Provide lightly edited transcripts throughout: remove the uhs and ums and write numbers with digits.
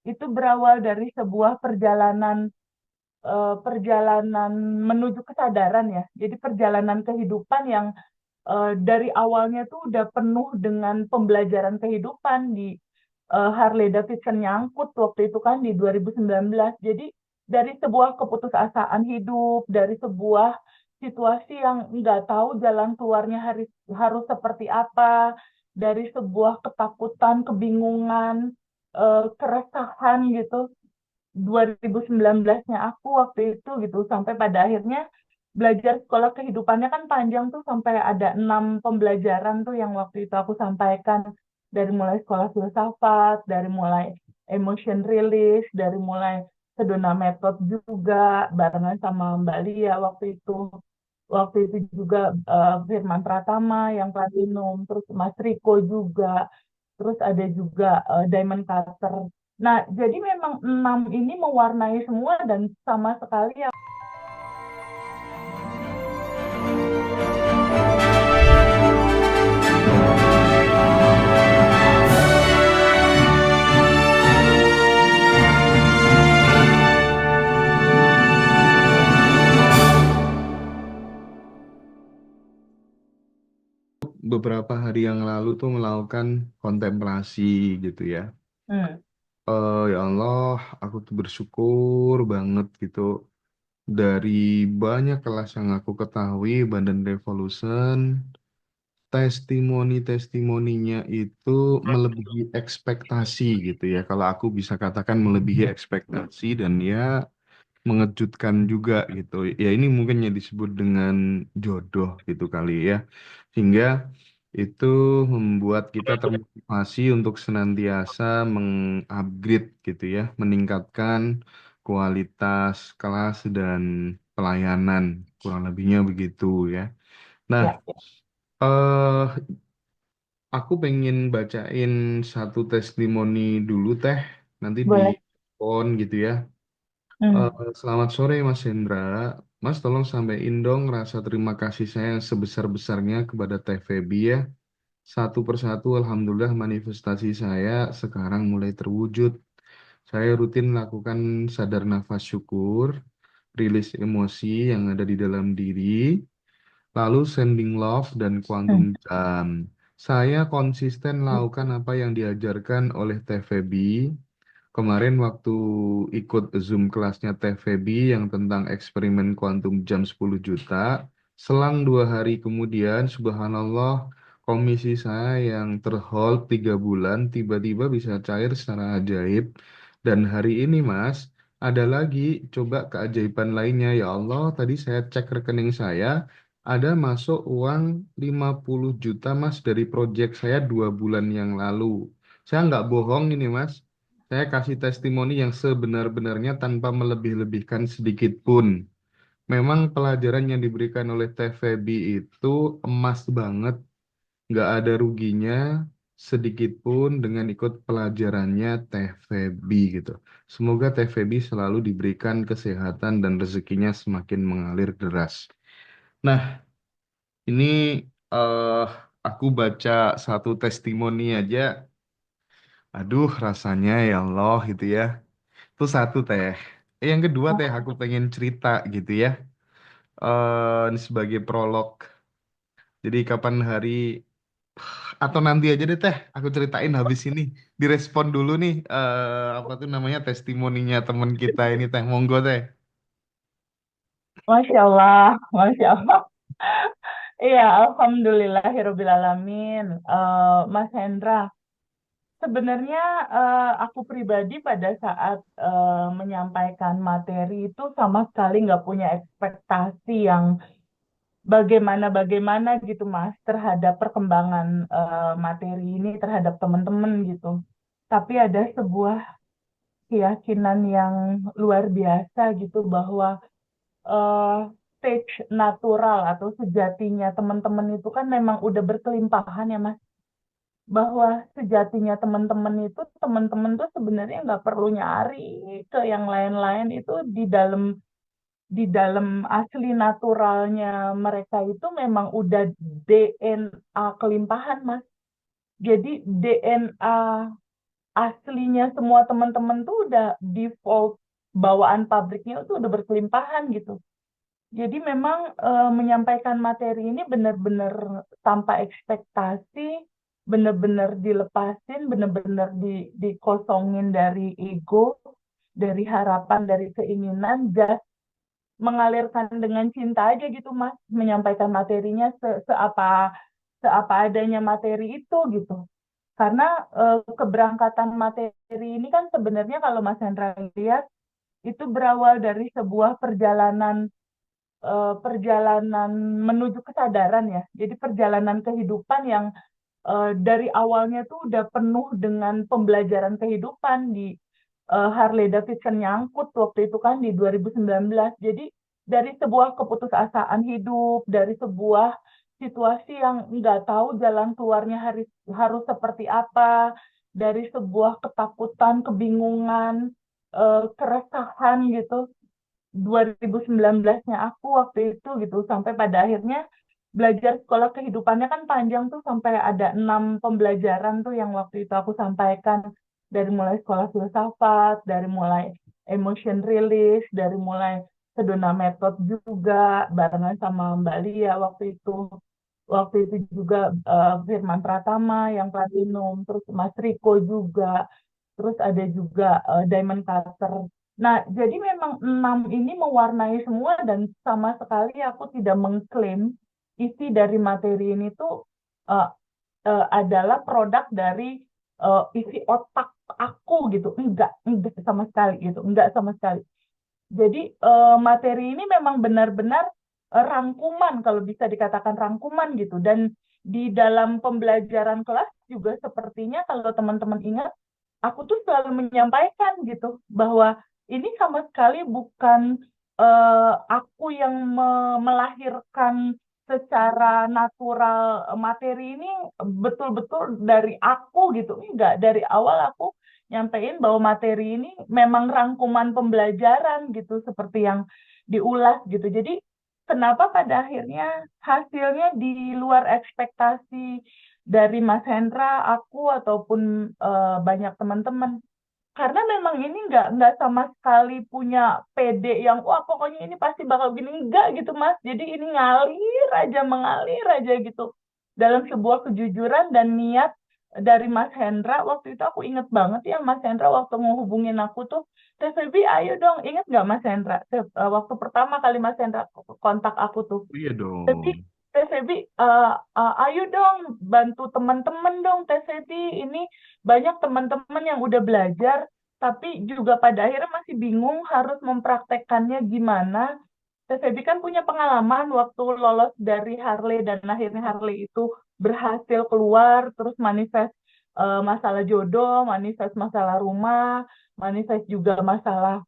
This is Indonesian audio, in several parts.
itu berawal dari sebuah perjalanan menuju kesadaran ya. Jadi perjalanan kehidupan yang dari awalnya tuh udah penuh dengan pembelajaran kehidupan di Harley Davidson nyangkut waktu itu kan di 2019. Jadi dari sebuah keputusasaan hidup, dari sebuah situasi yang nggak tahu jalan keluarnya harus seperti apa, dari sebuah ketakutan, kebingungan, keresahan gitu. 2019-nya aku waktu itu gitu sampai pada akhirnya belajar sekolah kehidupannya kan panjang tuh sampai ada 6 pembelajaran tuh yang waktu itu aku sampaikan dari mulai sekolah filsafat, dari mulai emotion release, dari mulai Sedona Method juga barengan sama Mbak Lia waktu itu. Waktu itu juga Firman Pratama yang platinum, terus Mas Riko juga, terus ada juga Diamond Cutter. Nah, jadi memang 6 ini mewarnai semua dan sama sekali Beberapa hari yang lalu tuh melakukan kontemplasi gitu ya. hmm, Ya Allah, aku tuh bersyukur banget gitu dari banyak kelas yang aku ketahui Bandan Revolution, testimoni-testimoninya itu melebihi ekspektasi gitu ya. Kalau aku bisa katakan melebihi ekspektasi dan ya mengejutkan juga gitu. Ya ini mungkin yang disebut dengan jodoh gitu kali ya. Sehingga itu membuat kita termotivasi untuk senantiasa mengupgrade gitu ya, meningkatkan kualitas kelas dan pelayanan, kurang lebihnya begitu ya. Nah, ya, eh aku pengen bacain satu testimoni dulu teh, nanti di boleh. phone gitu ya. Hmm, Selamat sore Mas Hendra. Mas tolong sampaikan dong rasa terima kasih saya yang sebesar-besarnya kepada Teh Feby ya. Satu persatu Alhamdulillah manifestasi saya sekarang mulai terwujud. Saya rutin melakukan sadar nafas syukur, rilis emosi yang ada di dalam diri, lalu sending love dan quantum hmm, jam. Saya konsisten melakukan apa yang diajarkan oleh Teh Feby. Kemarin waktu ikut Zoom kelasnya Teh Feby yang tentang eksperimen kuantum jam 10 juta, selang 2 hari kemudian, subhanallah, komisi saya yang terhold 3 bulan tiba-tiba bisa cair secara ajaib. Dan hari ini, Mas, ada lagi coba keajaiban lainnya. Ya Allah, tadi saya cek rekening saya, ada masuk uang 50 juta, Mas, dari proyek saya 2 bulan yang lalu. Saya nggak bohong ini, Mas. Saya kasih testimoni yang sebenar-benarnya tanpa melebih-lebihkan sedikit pun. Memang pelajaran yang diberikan oleh Teh Feby itu emas banget, nggak ada ruginya sedikit pun dengan ikut pelajarannya Teh Feby gitu. Semoga Teh Feby selalu diberikan kesehatan dan rezekinya semakin mengalir deras. Nah, ini eh aku baca satu testimoni aja. Aduh, rasanya ya Allah gitu ya. Itu satu teh. Yang kedua teh aku pengen cerita gitu ya. Ini sebagai prolog. Jadi kapan hari atau nanti aja deh teh aku ceritain habis ini. Direspon dulu nih apa tuh namanya testimoninya teman kita ini teh. Monggo teh. Masya Allah, Masya Allah. Iya, Alhamdulillahirrabbilalamin. Mas Hendra, sebenarnya aku pribadi pada saat menyampaikan materi itu sama sekali nggak punya ekspektasi yang bagaimana gitu Mas terhadap perkembangan materi ini terhadap teman-teman gitu. Tapi ada sebuah keyakinan yang luar biasa gitu bahwa eh, stage natural atau sejatinya teman-teman itu kan memang udah berkelimpahan ya Mas. Bahwa sejatinya teman-teman tuh sebenarnya nggak perlu nyari ke yang lain-lain itu di dalam asli naturalnya mereka itu memang udah DNA kelimpahan, Mas. Jadi DNA aslinya semua teman-teman tuh udah default bawaan pabriknya itu udah berkelimpahan gitu. Jadi memang menyampaikan materi ini benar-benar tanpa ekspektasi, benar-benar dilepasin, benar-benar dikosongin dari ego, dari harapan, dari keinginan, just mengalirkan dengan cinta aja gitu Mas, menyampaikan materinya seapa adanya materi itu gitu. Karena keberangkatan materi ini kan sebenarnya kalau Mas Hendra lihat itu berawal dari sebuah perjalanan menuju kesadaran ya. Jadi perjalanan kehidupan yang dari awalnya tuh udah penuh dengan pembelajaran kehidupan di Harley Davidson nyangkut waktu itu kan di 2019. Jadi dari sebuah keputusasaan hidup, dari sebuah situasi yang nggak tahu jalan keluarnya harus seperti apa, dari sebuah ketakutan, kebingungan, keresahan gitu. 2019-nya aku waktu itu gitu sampai pada akhirnya belajar sekolah kehidupannya kan panjang tuh sampai ada 6 pembelajaran tuh yang waktu itu aku sampaikan dari mulai sekolah filsafat, dari mulai emotion release, dari mulai Sedona Method juga barengan sama Mbak Lia waktu itu. Waktu itu juga Firman Pratama yang platinum, terus Mas Riko juga, terus ada juga Diamond Cutter. Nah, jadi memang 6 ini mewarnai semua dan sama sekali aku tidak mengklaim isi dari materi ini tuh eh, adalah produk dari isi otak aku gitu. Enggak sama sekali gitu, enggak sama sekali. Jadi materi ini memang benar-benar rangkuman, kalau bisa dikatakan rangkuman gitu. Dan di dalam pembelajaran kelas juga sepertinya kalau teman-teman ingat, aku tuh selalu menyampaikan gitu bahwa ini sama sekali bukan aku yang melahirkan secara natural materi ini betul-betul dari aku gitu. Enggak, dari awal aku nyampein bahwa materi ini memang rangkuman pembelajaran gitu seperti yang diulas gitu. Jadi kenapa pada akhirnya hasilnya di luar ekspektasi dari Mas Hendra, aku ataupun banyak teman-teman. Karena memang ini nggak sama sekali punya PD yang wah pokoknya ini pasti bakal gini enggak gitu Mas. Jadi ini ngalir aja mengalir aja gitu dalam sebuah kejujuran dan niat dari Mas Hendra. Waktu itu aku inget banget ya Mas Hendra waktu ngehubungin aku tuh, Teh Febi ayo dong, inget nggak Mas Hendra? Waktu pertama kali Mas Hendra kontak aku tuh, Iya Febi, dong. Teh Febi, ayo dong bantu teman-teman dong Teh Febi. Ini banyak teman-teman yang udah belajar, tapi juga pada akhirnya masih bingung harus mempraktekkannya gimana. Teh Febi kan punya pengalaman waktu lolos dari Harley dan akhirnya Harley itu berhasil keluar, terus manifest masalah jodoh, manifest masalah rumah, manifest juga masalah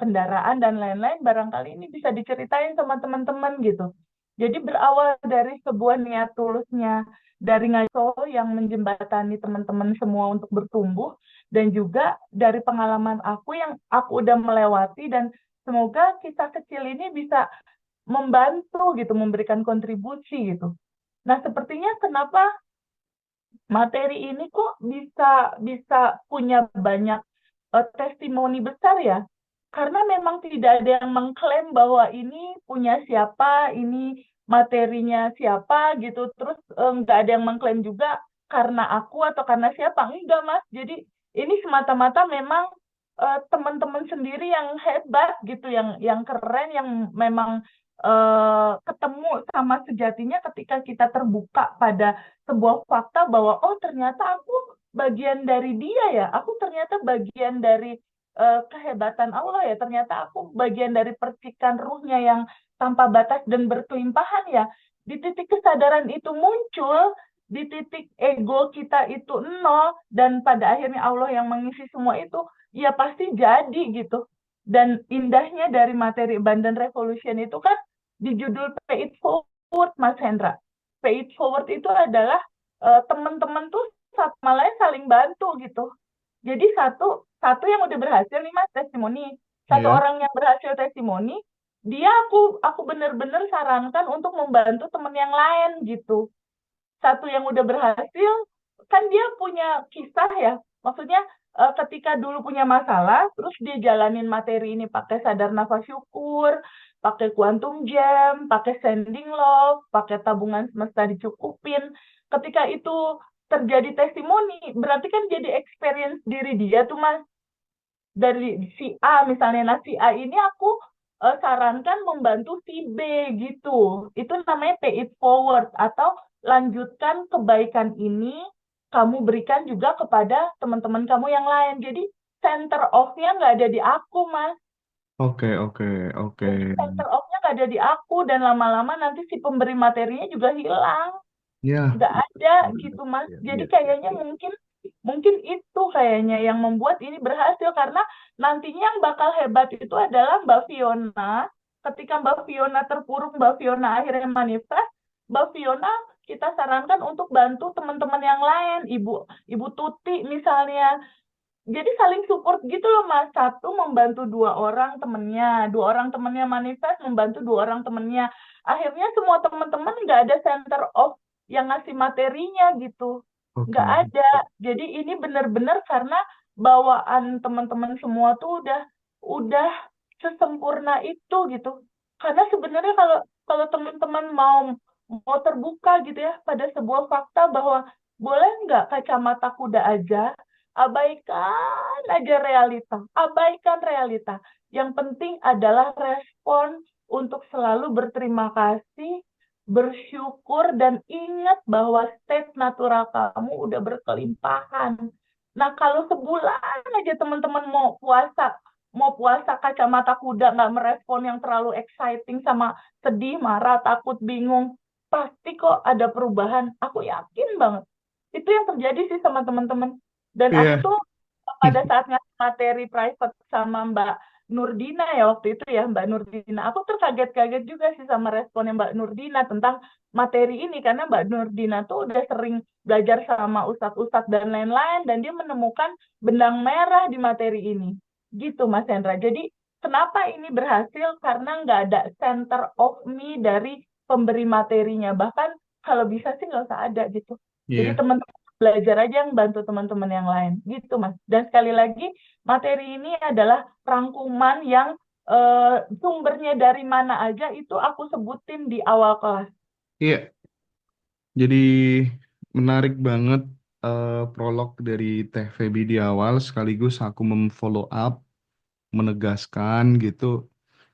kendaraan dan lain-lain. Barangkali ini bisa diceritain sama teman-teman gitu. Jadi berawal dari sebuah niat tulusnya dari ngaco yang menjembatani teman-teman semua untuk bertumbuh dan juga dari pengalaman aku yang aku udah melewati dan semoga kisah kecil ini bisa membantu gitu memberikan kontribusi gitu. Nah, sepertinya kenapa materi ini kok bisa bisa punya banyak testimoni besar ya? Karena memang tidak ada yang mengklaim bahwa ini punya siapa, ini materinya siapa gitu. Terus nggak ada yang mengklaim juga karena aku atau karena siapa. Enggak, Mas. Jadi ini semata-mata memang teman-teman sendiri yang hebat gitu, yang keren, yang memang ketemu sama sejatinya ketika kita terbuka pada sebuah fakta bahwa oh ternyata aku bagian dari dia ya, aku ternyata bagian dari kehebatan Allah ya, ternyata aku bagian dari percikan ruhnya yang tanpa batas dan berkelimpahan ya. Di titik kesadaran itu muncul, di titik ego kita itu nol, dan pada akhirnya Allah yang mengisi semua itu, ya pasti jadi gitu. Dan indahnya dari materi Bandan Revolution itu kan di judul Pay It Forward, Mas Hendra. Pay It Forward itu adalah teman-teman tuh sama lain saling bantu gitu. Jadi satu satu yang udah berhasil nih Mas testimoni, satu Iya. orang yang berhasil testimoni, dia aku bener-bener sarankan untuk membantu teman yang lain gitu. Satu yang udah berhasil, kan dia punya kisah ya, Maksudnya ketika dulu punya masalah, terus dia jalanin materi ini pakai sadar nafas syukur, pakai quantum jam, pakai sending love, pakai tabungan semesta dicukupin. Ketika itu terjadi testimoni, berarti kan jadi experience diri dia tuh Mas. Dari si A misalnya, nah si A ini aku sarankan membantu si B gitu. Itu namanya pay it forward atau lanjutkan kebaikan ini kamu berikan juga kepada teman-teman kamu yang lain. Jadi center off-nya nggak ada di aku, Mas. Oke, oke, oke. Jadi center off-nya nggak ada di aku dan lama-lama nanti si pemberi materinya juga hilang, Ya, nggak ada benar. gitu Mas. Ya, Jadi ya, ya, kayaknya ya. mungkin mungkin itu kayaknya yang membuat ini berhasil karena nantinya yang bakal hebat itu adalah Mbak Fiona. Ketika Mbak Fiona terpuruk, Mbak Fiona akhirnya manifest, Mbak Fiona kita sarankan untuk bantu teman-teman yang lain, Ibu Tuti misalnya. Jadi saling support gitu loh Mas. Satu membantu dua orang temennya, dua orang temennya manifest membantu dua orang temennya. Akhirnya semua teman-teman nggak ada center of yang ngasih materinya gitu. Nggak Oke. ada. Jadi ini benar-benar karena bawaan teman-teman semua tuh udah sesempurna itu gitu. Karena sebenarnya kalau kalau teman-teman mau mau terbuka gitu ya pada sebuah fakta bahwa boleh nggak kacamata kuda aja, abaikan aja realita, abaikan realita. Yang penting adalah respon untuk selalu berterima kasih, bersyukur, dan ingat bahwa state natural kamu udah berkelimpahan. Nah, kalau sebulan aja teman-teman mau puasa kacamata kuda, nggak merespon yang terlalu exciting sama sedih, marah, takut, bingung, pasti kok ada perubahan. Aku yakin banget. Itu yang terjadi sih sama teman-teman. Dan aku Iya. tuh pada saat ngasih materi private sama Mbak Nurdina ya waktu itu ya Mbak Nurdina. Aku terkaget-kaget juga sih sama responnya Mbak Nurdina tentang materi ini karena Mbak Nurdina tuh udah sering belajar sama ustadz-ustadz dan lain-lain dan dia menemukan benang merah di materi ini. Gitu Mas Hendra. Jadi kenapa ini berhasil? Karena nggak ada center of me dari pemberi materinya. Bahkan kalau bisa sih nggak usah ada gitu. Jadi Iya. teman-teman belajar aja yang bantu teman-teman yang lain gitu Mas. Dan sekali lagi materi ini adalah rangkuman yang sumbernya dari mana aja itu aku sebutin di awal kelas. Iya. Jadi menarik banget prolog dari Teh Feby di awal, sekaligus aku memfollow up, menegaskan gitu.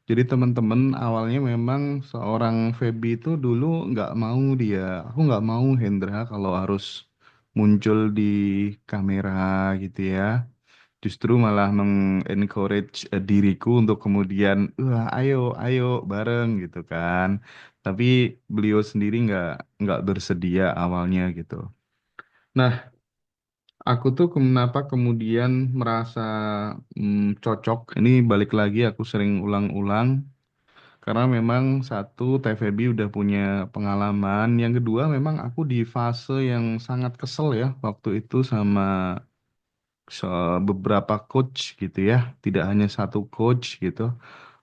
Jadi teman-teman awalnya memang seorang Feby itu dulu nggak mau dia, aku nggak mau Hendra kalau harus muncul di kamera gitu ya. Justru malah mengencourage diriku untuk kemudian, wah ayo, ayo bareng gitu kan. Tapi beliau sendiri nggak bersedia awalnya gitu. Nah, aku tuh kenapa kemudian merasa cocok. Ini balik lagi aku sering ulang-ulang. Karena memang satu, TVB udah punya pengalaman. Yang kedua, memang aku di fase yang sangat kesel ya waktu itu sama beberapa coach gitu ya. Tidak hanya satu coach gitu.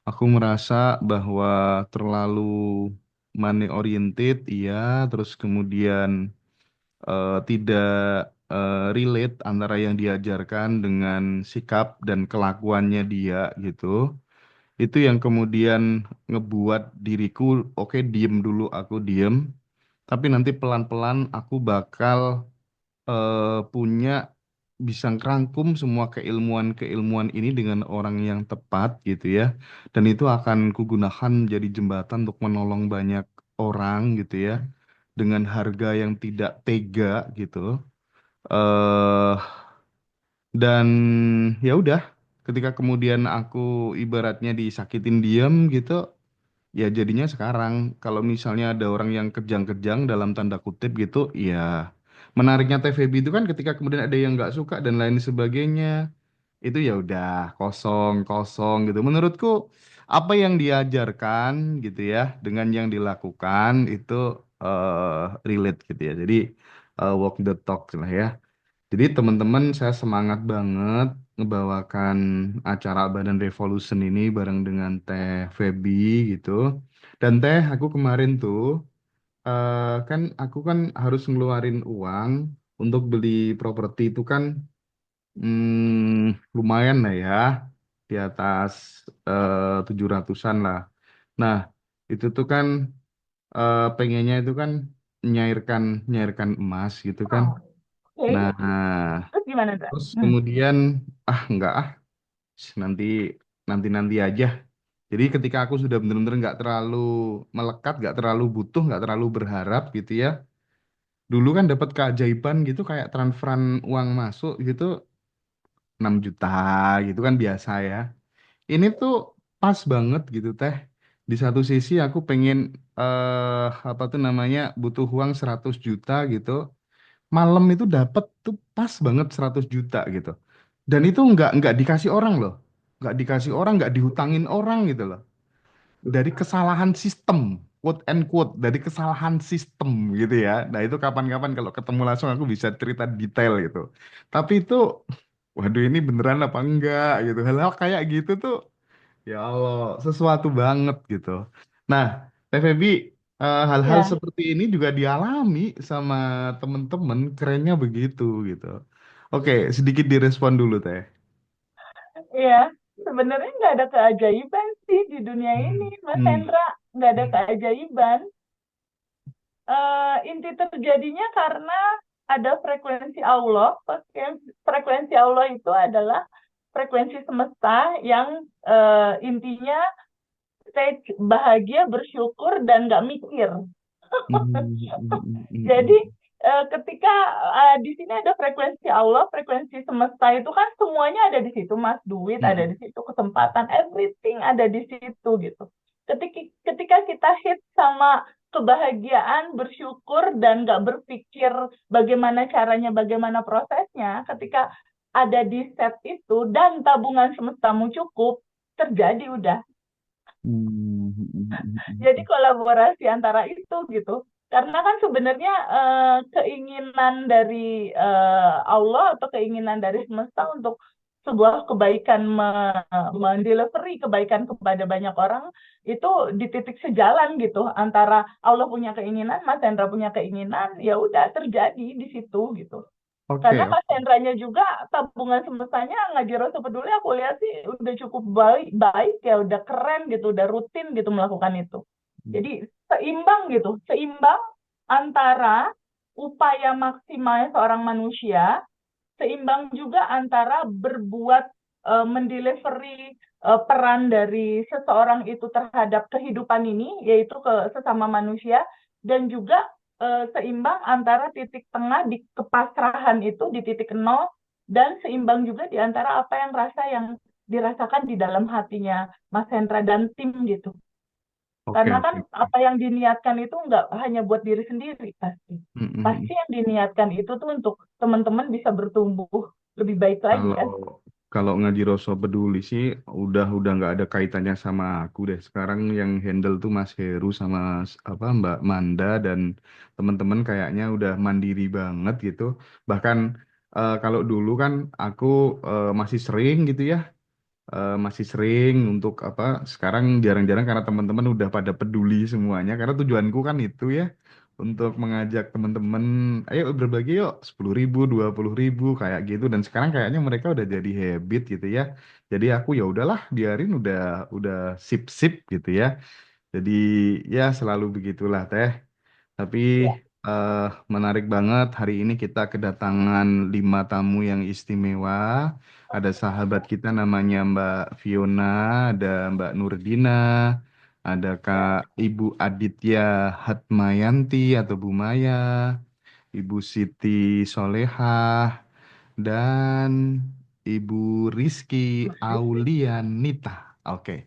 Aku merasa bahwa terlalu money oriented, iya. Terus kemudian tidak relate antara yang diajarkan dengan sikap dan kelakuannya dia gitu. Itu yang kemudian ngebuat diriku, oke diem dulu aku diem, tapi nanti pelan-pelan aku bakal punya bisa ngerangkum semua keilmuan-keilmuan ini dengan orang yang tepat gitu ya. Dan itu akan kugunakan jadi jembatan untuk menolong banyak orang gitu ya. Dengan harga yang tidak tega gitu. eh dan ya udah, ketika kemudian aku ibaratnya disakitin diam gitu, ya jadinya sekarang kalau misalnya ada orang yang kejang-kejang dalam tanda kutip gitu, ya menariknya TVB itu kan ketika kemudian ada yang nggak suka dan lain sebagainya, itu ya udah kosong kosong gitu. Menurutku apa yang diajarkan gitu ya dengan yang dilakukan itu relate gitu ya. Jadi walk the talk lah ya. Jadi teman-teman saya semangat banget ngebawakan acara Badan Revolution ini bareng dengan Teh Feby gitu. Dan Teh, aku kemarin tuh kan aku kan harus ngeluarin uang untuk beli properti itu kan Lumayan lah ya, di atas 700-an lah. Nah, itu tuh kan pengennya itu kan nyairkan nyairkan emas gitu kan. Oh, oke. Nah, Terus gimana, Dra? terus kemudian enggak nanti nanti nanti aja. Jadi ketika aku sudah benar-benar nggak terlalu melekat, nggak terlalu butuh, nggak terlalu berharap gitu ya. Dulu kan dapat keajaiban gitu kayak transferan uang masuk gitu 6 juta gitu kan biasa ya. Ini tuh pas banget gitu teh. Di satu sisi aku pengen apa tuh namanya butuh uang 100 juta gitu. Malam itu dapat tuh pas banget 100 juta gitu. Dan itu nggak dikasih orang loh. Nggak dikasih orang, nggak dihutangin orang gitu loh. Dari kesalahan sistem, quote and quote, dari kesalahan sistem gitu ya. Nah itu kapan-kapan kalau ketemu langsung aku bisa cerita detail gitu. Tapi itu, waduh ini beneran apa enggak gitu. Hal-hal kayak gitu tuh, ya Allah, sesuatu banget gitu. Nah, TVB, hal-hal Ya, seperti ini juga dialami sama temen-temen, kerennya begitu gitu. Oke, sedikit direspon dulu Teh. ya. Sebenarnya nggak ada keajaiban sih di dunia ini, Hmm. Mas Hmm. Hendra. Nggak ada keajaiban. Inti terjadinya karena ada frekuensi Allah. Frekuensi Allah itu adalah frekuensi semesta yang intinya state bahagia, bersyukur, dan nggak mikir. Hmm. Hmm. Hmm. Hmm. Jadi ketika di sini ada frekuensi Allah, frekuensi semesta itu kan semuanya ada di situ, Mas. Duit Hmm. ada Hmm. di situ, kesempatan, everything ada di situ gitu. Ketika ketika kita hit sama kebahagiaan, bersyukur dan nggak berpikir bagaimana caranya, bagaimana prosesnya, ketika ada di set itu dan tabungan semestamu cukup, terjadi udah. Hmm. Hmm. Hmm. Hmm. Jadi Hmm. kolaborasi antara itu gitu. Karena kan sebenarnya keinginan dari Allah atau keinginan dari semesta untuk sebuah kebaikan mendelivery kebaikan kepada banyak orang itu di titik sejalan gitu antara Allah punya keinginan, Mas Hendra punya keinginan, ya udah terjadi di situ gitu. Karena Oke, Mas oke. Hendranya juga tabungan semestanya ngaji Rasa Peduli aku lihat sih udah cukup baik, baik ya udah keren gitu, udah rutin gitu melakukan itu. Jadi seimbang gitu, seimbang antara upaya maksimal seorang manusia, seimbang juga antara berbuat mendelivery peran dari seseorang itu terhadap kehidupan ini, yaitu ke sesama manusia, dan juga seimbang antara titik tengah di kepasrahan itu di titik nol, dan seimbang juga di antara apa yang rasa yang dirasakan di dalam hatinya Mas Hendra dan tim gitu. Oke, Karena kan oke, oke. apa yang diniatkan itu nggak hanya buat diri sendiri pasti. Hmm. Hmm. Hmm. Pasti yang diniatkan itu tuh untuk teman-teman bisa bertumbuh lebih baik lagi Kalau kan. kalau ngaji Roso peduli sih udah nggak ada kaitannya sama aku deh. Sekarang yang handle tuh Mas Heru sama apa Mbak Manda dan teman-teman kayaknya udah mandiri banget gitu. Bahkan kalau dulu kan aku masih sering gitu ya, masih sering untuk apa? Sekarang jarang-jarang karena teman-teman udah pada peduli semuanya. Karena tujuanku kan itu ya untuk mengajak teman-teman, ayo berbagi yuk 10.000, 20.000 kayak gitu. Dan sekarang kayaknya mereka udah jadi habit gitu ya. Jadi aku ya udahlah biarin udah sip-sip gitu ya. Jadi ya selalu begitulah Teh. Tapi Ya, eh, menarik banget hari ini kita kedatangan 5 tamu yang istimewa. Ada sahabat kita namanya Mbak Fiona, ada Mbak Nurdina, ada Kak ya. Ibu Aditya Hatmayanti atau Bu Maya, Ibu Siti Solehah, dan Ibu Rizky Aulianita. Oke.